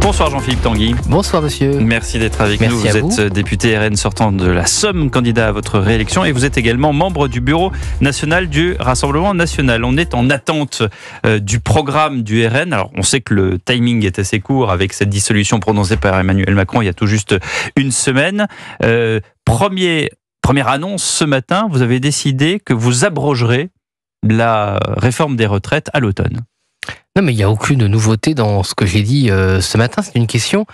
Bonsoir Jean-Philippe Tanguy. Bonsoir monsieur. Merci d'être avec nous. Merci à vous. Vous êtes député RN sortant de la Somme, candidat à votre réélection, et vous êtes également membre du bureau national du Rassemblement national. On est en attente du programme du RN. Alors on sait que le timing est assez court avec cette dissolution prononcée par Emmanuel Macron il y a tout juste une semaine. Première annonce ce matin, vous avez décidé que vous abrogerez la réforme des retraites à l'automne. Non, mais il n'y a aucune nouveauté dans ce que j'ai dit ce matin. C'est une question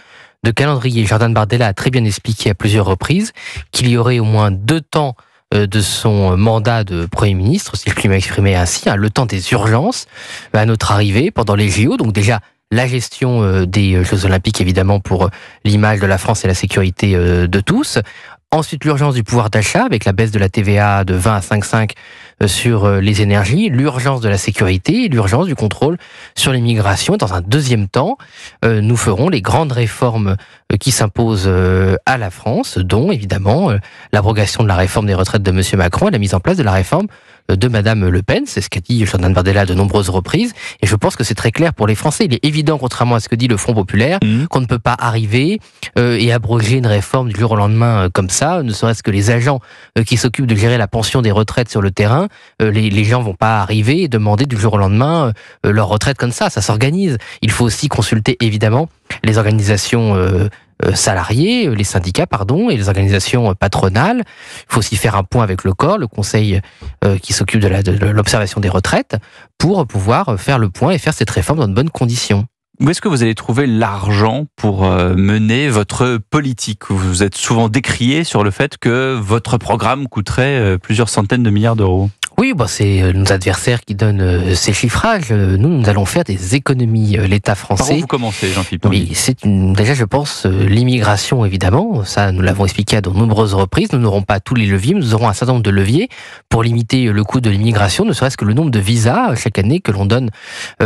de calendrier. Jordan Bardella a très bien expliqué à plusieurs reprises qu'il y aurait au moins 2 temps de son mandat de Premier ministre, si je puis m'exprimer ainsi, le temps des urgences à notre arrivée pendant les JO. Donc déjà, la gestion des Jeux Olympiques, évidemment, pour l'image de la France et la sécurité de tous. Ensuite, l'urgence du pouvoir d'achat avec la baisse de la TVA de 20 à 5,5 sur les énergies, l'urgence de la sécurité et l'urgence du contrôle sur l'immigration. Dans un deuxième temps, nous ferons les grandes réformes qui s'imposent à la France, dont évidemment l'abrogation de la réforme des retraites de M. Macron et la mise en place de la réforme de Madame Le Pen. C'est ce qu'a dit Jordan Bardella à de nombreuses reprises. Et je pense que c'est très clair pour les Français. Il est évident, contrairement à ce que dit le Front populaire, qu'on ne peut pas arriver et abroger une réforme du jour au lendemain comme ça, ne serait-ce que les agents qui s'occupent de gérer la pension des retraites sur le terrain. Les gens vont pas arriver et demander du jour au lendemain leur retraite comme ça. Ça s'organise. Il faut aussi consulter, évidemment, les organisations salariés, les syndicats, et les organisations patronales. Il faut aussi faire un point avec le corps, le conseil qui s'occupe de l'observation des retraites, pour pouvoir faire le point et faire cette réforme dans de bonnes conditions. Où est-ce que vous allez trouver l'argent pour mener votre politique? Vous êtes souvent décrié sur le fait que votre programme coûterait plusieurs centaines de milliards d'euros. Oui, c'est nos adversaires qui donnent ces chiffrages. Nous allons faire des économies. L'État français... Par où vous commencez, Jean-Philippe Tanguy? Déjà, je pense, l'immigration, évidemment. Ça, nous l'avons expliqué à de nombreuses reprises. Nous n'aurons pas tous les leviers, mais nous aurons un certain nombre de leviers pour limiter le coût de l'immigration, ne serait-ce que le nombre de visas chaque année que l'on donne aux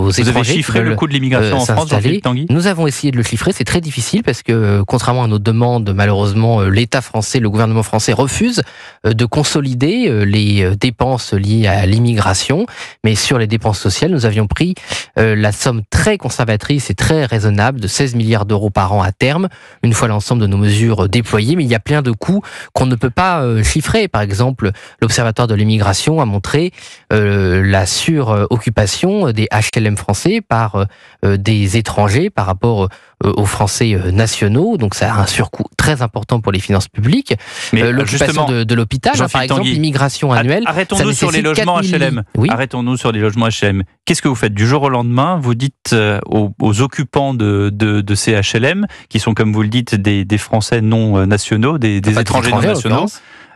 étrangers. Vous avez chiffré le coût de l'immigration en France, Jean-Philippe Tanguy? Nous avons essayé de le chiffrer. C'est très difficile parce que, contrairement à nos demandes, malheureusement, l'État français, le gouvernement français refuse de consolider les dépenses liées à l'immigration, mais sur les dépenses sociales, nous avions pris la somme très conservatrice et très raisonnable de 16 milliards d'euros par an à terme, une fois l'ensemble de nos mesures déployées, mais il y a plein de coûts qu'on ne peut pas chiffrer. Par exemple, l'Observatoire de l'immigration a montré la suroccupation des HLM français par des étrangers par rapport aux Français nationaux, donc ça a un surcoût très important pour les finances publiques. Mais l'occupation de l'hôpital, par exemple, l'immigration annuelle. Arrêtons-nous sur les logements HLM. Oui. Arrêtons-nous sur les logements HLM. Qu'est-ce que vous faites du jour au lendemain? Vous dites aux occupants de ces HLM, qui sont, comme vous le dites, des Français non nationaux, des étrangers non nationaux,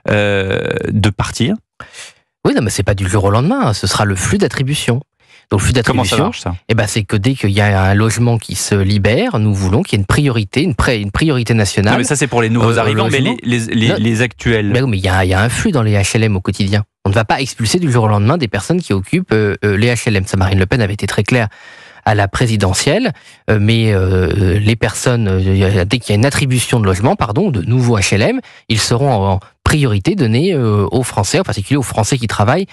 de partir? Oui, non, mais c'est pas du jour au lendemain. Ce sera le flux d'attribution. Donc, le flux d'attribution, comment ça marche, ça? C'est que dès qu'il y a un logement qui se libère, nous voulons qu'il y ait une priorité nationale. Non, mais ça, c'est pour les nouveaux arrivants, mais les actuels. Mais il y a un flux dans les HLM au quotidien. On ne va pas expulser du jour au lendemain des personnes qui occupent les HLM. Ça, Marine Le Pen avait été très claire à la présidentielle, mais les personnes, dès qu'il y a une attribution de logement, de nouveaux HLM, ils seront en priorité donnée aux Français, en particulier aux Français qui travaillent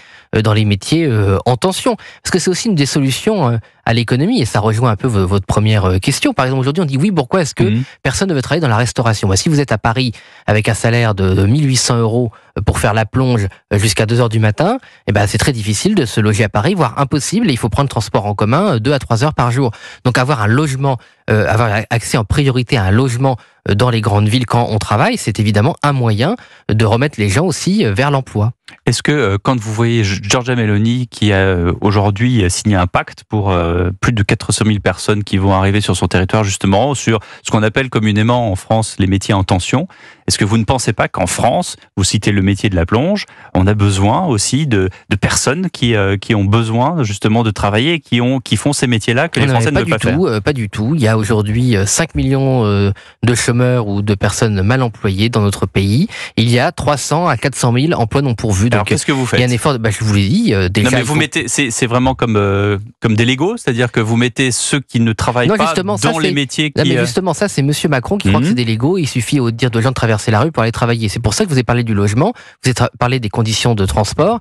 dans les métiers en tension. Parce que c'est aussi une des solutions à l'économie, et ça rejoint un peu votre première question. Par exemple, aujourd'hui, on dit oui, pourquoi est-ce que personne ne veut travailler dans la restauration? Si vous êtes à Paris avec un salaire de 1800 € pour faire la plonge jusqu'à 2h du matin, c'est très difficile de se loger à Paris, voire impossible, et il faut prendre transport en commun 2 à 3 heures par jour. Donc avoir un logement, avoir accès en priorité à un logement dans les grandes villes quand on travaille, c'est évidemment un moyen de remettre les gens aussi vers l'emploi. Est-ce que quand vous voyez Giorgia Meloni qui a aujourd'hui signé un pacte pour plus de 400 000 personnes qui vont arriver sur son territoire, justement sur ce qu'on appelle communément en France les métiers en tension, est-ce que vous ne pensez pas qu'en France, vous citez le métier de la plonge, on a besoin aussi de personnes qui ont besoin justement de travailler et qui font ces métiers-là que les Français ne veulent pas faire? Pas du tout. Il y a aujourd'hui 5 millions de chômeurs ou de personnes mal employées dans notre pays. Il y a 300 à 400 000 emplois non pourvus. pourvus. Alors Donc, qu'est-ce que vous faites? il y a un effort, je vous l'ai dit, déjà. Non, mais vous mettez, c'est vraiment comme des Legos, c'est-à-dire que vous mettez ceux qui ne travaillent pas dans les métiers qui... Non, mais justement, ça, c'est Monsieur Macron qui croit que c'est des Legos. Il suffit au dire de gens de traverser la rue pour aller travailler. C'est pour ça que vous avez parlé du logement, vous avez parlé des conditions de transport.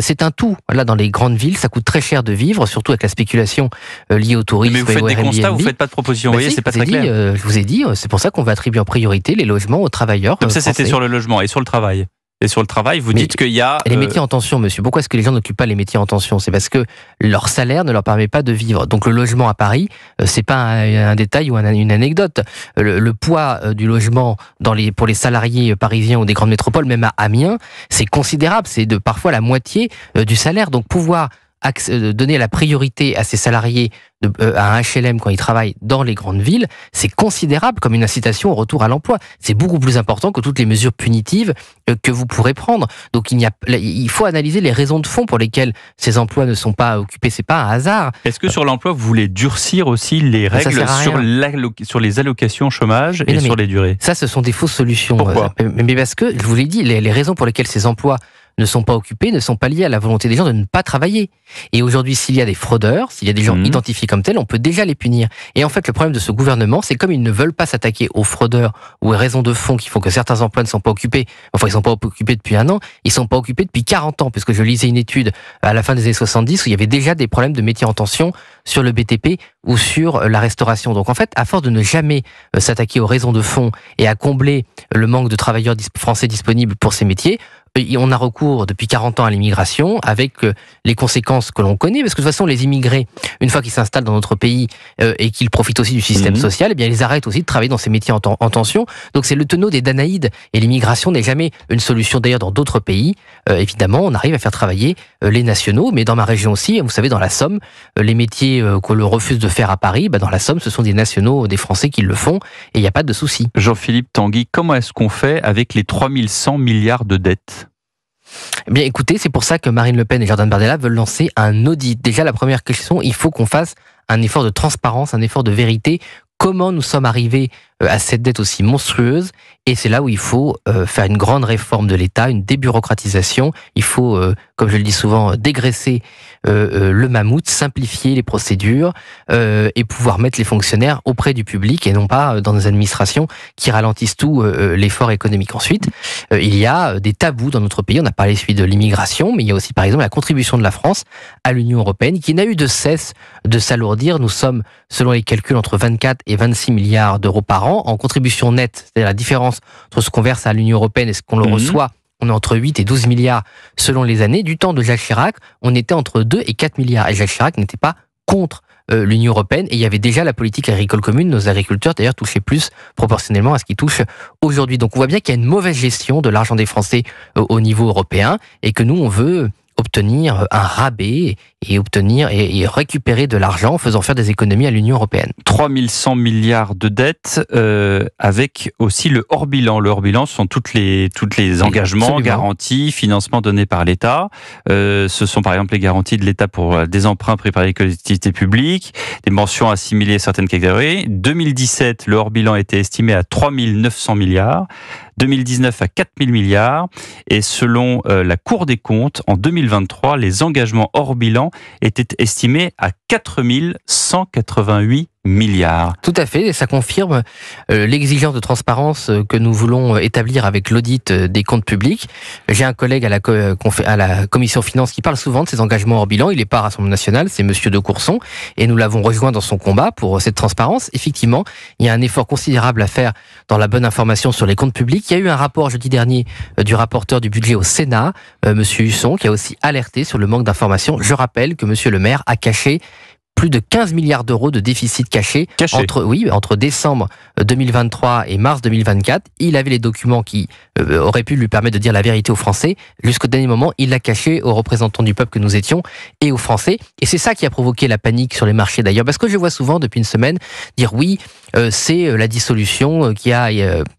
C'est un tout. Là, dans les grandes villes, ça coûte très cher de vivre, surtout avec la spéculation liée au tourisme. Mais vous faites des constats, vous faites pas de propositions. Vous voyez, c'est pas très clair. Je vous ai dit, c'est pour ça qu'on va attribuer en priorité les logements aux travailleurs. Comme ça, c'était sur le logement et sur le travail. Et sur le travail, vous dites qu'il y a... Les métiers en tension, monsieur. Pourquoi est-ce que les gens n'occupent pas les métiers en tension? C'est parce que leur salaire ne leur permet pas de vivre. Donc le logement à Paris, c'est pas un détail ou une anecdote. Le poids du logement pour les salariés parisiens ou des grandes métropoles, même à Amiens, c'est considérable. C'est de parfois la moitié du salaire. Donc pouvoir donner la priorité à ces salariés à un HLM quand ils travaillent dans les grandes villes, c'est considérable comme une incitation au retour à l'emploi. C'est beaucoup plus important que toutes les mesures punitives que vous pourrez prendre. Donc il faut analyser les raisons de fond pour lesquelles ces emplois ne sont pas occupés. C'est pas un hasard. Est-ce que sur l'emploi, vous voulez durcir aussi les règles sur les allocations chômage et sur les durées? Ça, ce sont des fausses solutions. Pourquoi? Mais parce que, je vous l'ai dit, les raisons pour lesquelles ces emplois ne sont pas occupés, ne sont pas liés à la volonté des gens de ne pas travailler. Et aujourd'hui, s'il y a des fraudeurs, s'il y a des gens identifiés comme tels, on peut déjà les punir. Et en fait, le problème de ce gouvernement, c'est comme ils ne veulent pas s'attaquer aux fraudeurs ou aux raisons de fond qui font que certains emplois ne sont pas occupés, enfin, ils ne sont pas occupés depuis 1 an, ils ne sont pas occupés depuis 40 ans, puisque je lisais une étude à la fin des années 70 où il y avait déjà des problèmes de métiers en tension sur le BTP ou sur la restauration. Donc en fait, à force de ne jamais s'attaquer aux raisons de fond et à combler le manque de travailleurs français disponibles pour ces métiers, on a recours depuis 40 ans à l'immigration avec les conséquences que l'on connaît, parce que de toute façon, les immigrés, une fois qu'ils s'installent dans notre pays et qu'ils profitent aussi du système social, eh bien, ils arrêtent aussi de travailler dans ces métiers en tension. Donc c'est le tonneau des Danaïdes. Et l'immigration n'est jamais une solution. D'ailleurs, dans d'autres pays, évidemment, on arrive à faire travailler les nationaux, mais dans ma région aussi, vous savez, dans la Somme, les métiers que l'on refuse de faire à Paris, dans la Somme, ce sont des nationaux, des Français qui le font, et il n'y a pas de souci. Jean-Philippe Tanguy, comment est-ce qu'on fait avec les 3100 milliards de dettes? Eh bien, écoutez, c'est pour ça que Marine Le Pen et Jordan Bardella veulent lancer un audit. Déjà, la première question, il faut qu'on fasse un effort de transparence, un effort de vérité. Comment nous sommes arrivés à cette dette aussi monstrueuse? Et c'est là où il faut faire une grande réforme de l'État, une débureaucratisation. Il faut, comme je le dis souvent, dégraisser le mammouth, simplifier les procédures et pouvoir mettre les fonctionnaires auprès du public et non pas dans des administrations qui ralentissent tout l'effort économique. Ensuite, il y a des tabous dans notre pays. On a parlé celui de l'immigration, mais il y a aussi par exemple la contribution de la France à l'Union européenne qui n'a eu de cesse de s'alourdir. Nous sommes, selon les calculs, entre 24 et 26 milliards d'euros par an en contribution nette, c'est-à-dire la différence entre ce qu'on verse à l'Union européenne et ce qu'on le reçoit. On est entre 8 et 12 milliards selon les années. Du temps de Jacques Chirac, on était entre 2 et 4 milliards. Et Jacques Chirac n'était pas contre l'Union européenne. Et il y avait déjà la politique agricole commune. Nos agriculteurs, d'ailleurs, touchaient plus proportionnellement à ce qu'ils touchent aujourd'hui. Donc on voit bien qu'il y a une mauvaise gestion de l'argent des Français au niveau européen et que nous, on veut obtenir un rabais et obtenir et récupérer de l'argent en faisant faire des économies à l'Union européenne. 3100 milliards de dettes avec aussi le hors-bilan. Le hors-bilan, ce sont toutes les engagements, absolument, garanties, financements donnés par l'État. Ce sont par exemple les garanties de l'État pour des emprunts pris par les collectivités publiques, des mentions assimilées à certaines catégories. 2017, le hors-bilan était estimé à 3900 milliards. 2019 à 4000 milliards. Et selon la Cour des comptes, en 2023, les engagements hors bilan étaient estimés à 4188 milliards. Tout à fait, et ça confirme l'exigence de transparence que nous voulons établir avec l'audit des comptes publics. J'ai un collègue à la commission finances qui parle souvent de ces engagements hors bilan. Il est pas à Rassemblement national, c'est Monsieur de Courson, et nous l'avons rejoint dans son combat pour cette transparence. Effectivement, il y a un effort considérable à faire dans la bonne information sur les comptes publics. Il y a eu un rapport jeudi dernier du rapporteur du budget au Sénat, Monsieur Husson, qui a aussi alerté sur le manque d'informations. Je rappelle que Monsieur le maire a caché plus de 15 milliards d'euros de déficit caché entre décembre 2023 et mars 2024. Il avait les documents qui auraient pu lui permettre de dire la vérité aux Français. Jusqu'au dernier moment, il l'a caché aux représentants du peuple que nous étions et aux Français. Et c'est ça qui a provoqué la panique sur les marchés d'ailleurs. Parce que je vois souvent depuis une semaine dire oui, c'est la dissolution qui a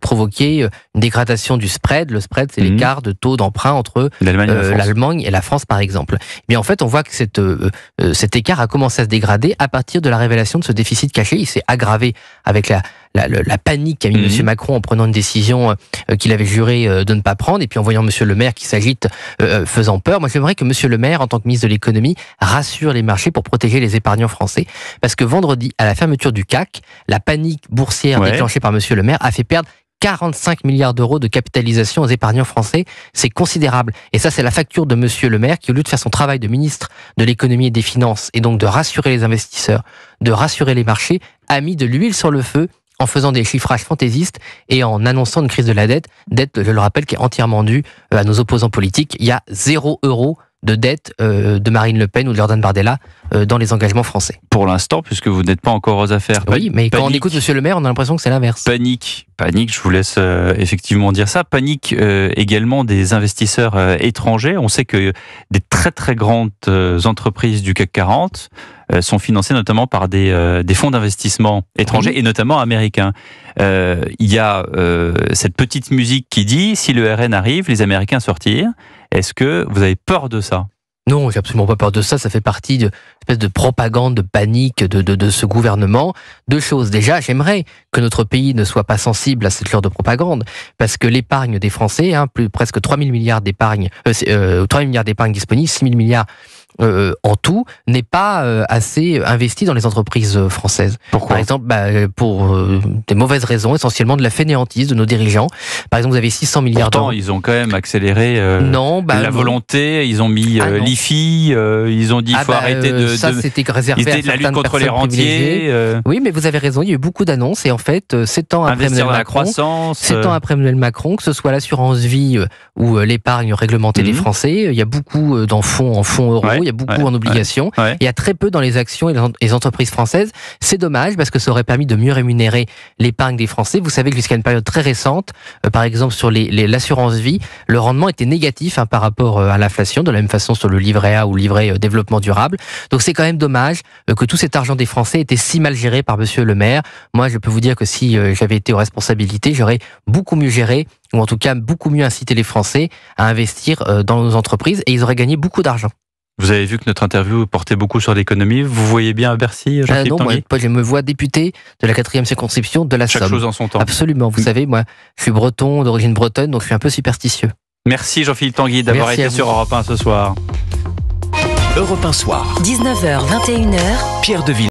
provoqué une dégradation du spread. Le spread, c'est l'écart de taux d'emprunt entre l'Allemagne et la France par exemple. Mais en fait, on voit que cet écart a commencé à se dégrader à partir de la révélation de ce déficit caché. Il s'est aggravé avec la panique qu'a mis M. Macron en prenant une décision qu'il avait juré de ne pas prendre, et puis en voyant M. Le Maire qui s'agite, faisant peur. Moi, j'aimerais que M. Le Maire, en tant que ministre de l'économie, rassure les marchés pour protéger les épargnants français, parce que vendredi, à la fermeture du CAC, la panique boursière déclenchée par M. Le Maire a fait perdre 45 milliards d'euros de capitalisation aux épargnants français. C'est considérable. Et ça, c'est la facture de Monsieur Le Maire qui, au lieu de faire son travail de ministre de l'économie et des finances, et donc de rassurer les investisseurs, de rassurer les marchés, a mis de l'huile sur le feu en faisant des chiffrages fantaisistes et en annonçant une crise de la dette, je le rappelle, qui est entièrement due à nos opposants politiques. Il y a 0 € de dette de Marine Le Pen ou de Jordan Bardella dans les engagements français. Pour l'instant, puisque vous n'êtes pas encore aux affaires. Oui, mais quand on écoute Monsieur Le Maire, on a l'impression que c'est l'inverse. Panique, je vous laisse effectivement dire ça. Panique également des investisseurs étrangers. On sait que des très très grandes entreprises du CAC 40 sont financées notamment par des fonds d'investissement étrangers et notamment américains. Il y a cette petite musique qui dit si le RN arrive, les Américains sortirent. Est-ce que vous avez peur de ça ? Non, j'ai absolument pas peur de ça. Ça fait partie d'une espèce de propagande, de panique de ce gouvernement. Deux choses. Déjà, j'aimerais que notre pays ne soit pas sensible à cette genre de propagande, parce que l'épargne des Français, presque 3 000 milliards d'épargne, 3 000 milliards d'épargne disponible, 6 000 milliards en tout, n'est pas assez investi dans les entreprises françaises. Pourquoi ? Par exemple, pour des mauvaises raisons, essentiellement de la fainéantise de nos dirigeants. Par exemple, vous avez 600 milliards d'euros. Pourtant, ils ont quand même accéléré la volonté, ils ont mis l'IFI, ils ont dit qu'il faut arrêter c'était réservé à la lutte contre les rentiers. Oui, mais vous avez raison, il y a eu beaucoup d'annonces, et en fait, 7 ans après Emmanuel Macron, que ce soit l'assurance vie ou l'épargne réglementée des Français, il y a beaucoup en fonds euros, il y a beaucoup en obligations, il y a très peu dans les actions et les entreprises françaises. C'est dommage, parce que ça aurait permis de mieux rémunérer l'épargne des Français. Vous savez que jusqu'à une période très récente, par exemple sur l'assurance vie, le rendement était négatif par rapport à l'inflation, de la même façon sur le livret A ou le livret développement durable. Donc c'est quand même dommage que tout cet argent des Français était si mal géré par Monsieur Le Maire. Moi, je peux vous dire que si j'avais été aux responsabilités, j'aurais beaucoup mieux géré, ou en tout cas beaucoup mieux incité les Français à investir dans nos entreprises, et ils auraient gagné beaucoup d'argent. Vous avez vu que notre interview portait beaucoup sur l'économie. Vous voyez bien à Bercy, Jean-Philippe Tanguy ? Moi, je me vois député de la 4e circonscription de la Somme. Chaque chose en son temps. Absolument. Vous savez, moi, je suis breton, d'origine bretonne, donc je suis un peu superstitieux. Merci Jean-Philippe Tanguy d'avoir été sur Europe 1 ce soir. Europe 1 Soir. 19h, 21h. Pierre Deville.